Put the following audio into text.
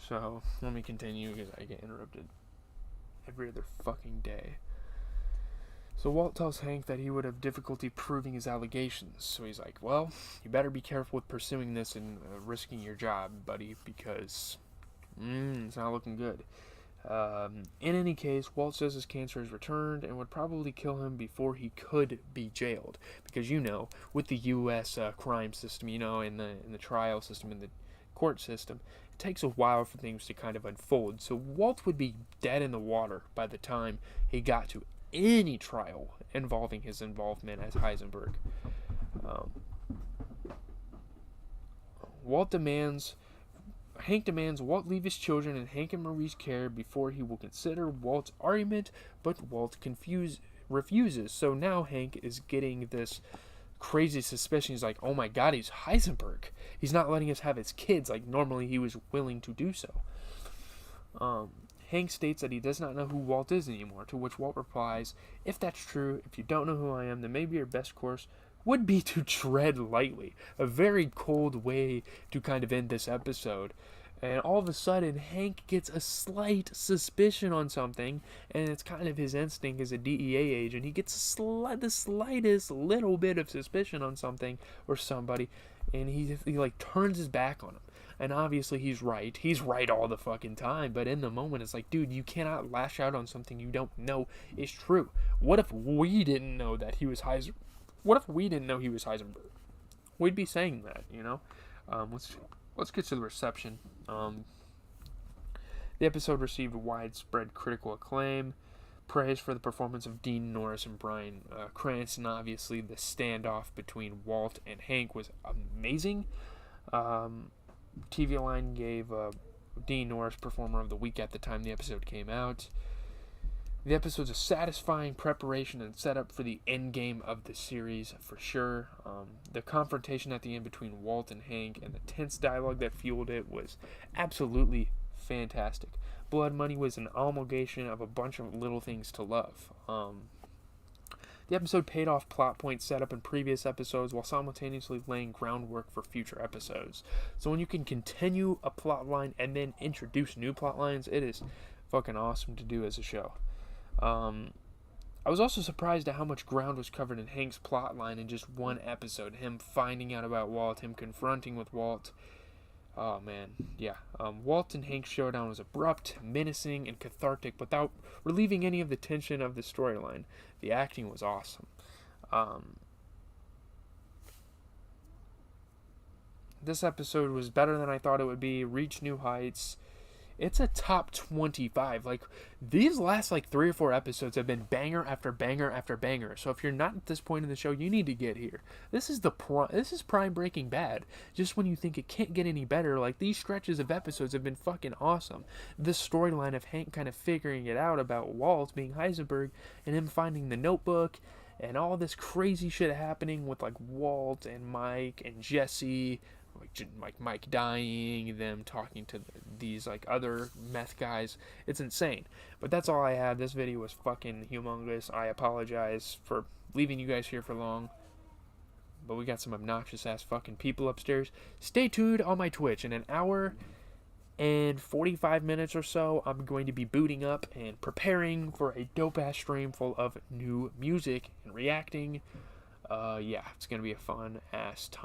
So, let me continue because I get interrupted every other fucking day. So Walt tells Hank that he would have difficulty proving his allegations. So he's like, well, you better be careful with pursuing this and risking your job, buddy, because it's not looking good. In any case, Walt says his cancer has returned and would probably kill him before he could be jailed. Because, with the U.S. Crime system, in the trial system, in the court system, it takes a while for things to kind of unfold. So Walt would be dead in the water by the time he got to any trial involving his involvement as Heisenberg. Hank demands Walt leave his children in Hank and Marie's care before he will consider Walt's argument, but Walt refuses. So now Hank is getting this crazy suspicion. He's like, oh my god, he's Heisenberg. He's not letting us have his kids like normally he was willing to do so. Hank states that he does not know who Walt is anymore, to which Walt replies, if that's true, if you don't know who I am, then maybe your best course would be to tread lightly. A very cold way to kind of end this episode. And all of a sudden, Hank gets a slight suspicion on something, and it's kind of his instinct as a DEA agent. He gets the slightest little bit of suspicion on something or somebody, and he like turns his back on him. And obviously he's right. He's right all the fucking time. But in the moment, it's like, dude, you cannot lash out on something you don't know is true. What if we didn't know that he was Heisenberg? What if we didn't know he was Heisenberg? We'd be saying that, Let's get to the reception. The episode received widespread critical acclaim, praise for the performance of Dean Norris and Bryan Cranston. Obviously, the standoff between Walt and Hank was amazing. TV Line gave Dean Norris Performer of the Week at the time the episode came out. The episode's a satisfying preparation and setup for the end game of the series, for sure. The confrontation at the end between Walt and Hank and the tense dialogue that fueled it was absolutely fantastic. Blood Money was an amalgamation of a bunch of little things to love. The episode paid off plot points set up in previous episodes while simultaneously laying groundwork for future episodes. So when you can continue a plot line and then introduce new plot lines, it is fucking awesome to do as a show. I was also surprised at how much ground was covered in Hank's plot line in just one episode. Him finding out about Walt, him confronting with Walt. Oh man, yeah. Walt and Hank's showdown was abrupt, menacing, and cathartic without relieving any of the tension of the storyline. The acting was awesome. This episode was better than I thought it would be. Reached new heights. It's a top 25. Like, these last 3 or 4 episodes have been banger after banger after banger. So if you're not at this point in the show, you need to get here. This is prime Breaking Bad. Just when you think it can't get any better, these stretches of episodes have been fucking awesome. This storyline of Hank kind of figuring it out about Walt being Heisenberg and him finding the notebook and all this crazy shit happening with Walt and Mike and Jesse, Mike dying, them talking to these other meth guys. It's insane. But that's all I have. This video was fucking humongous. I apologize for leaving you guys here for long, but we got some obnoxious ass fucking people upstairs. Stay tuned on my Twitch. In an hour and 45 minutes or so, I'm going to be booting up and preparing for a dope ass stream full of new music and reacting. It's gonna be a fun ass time.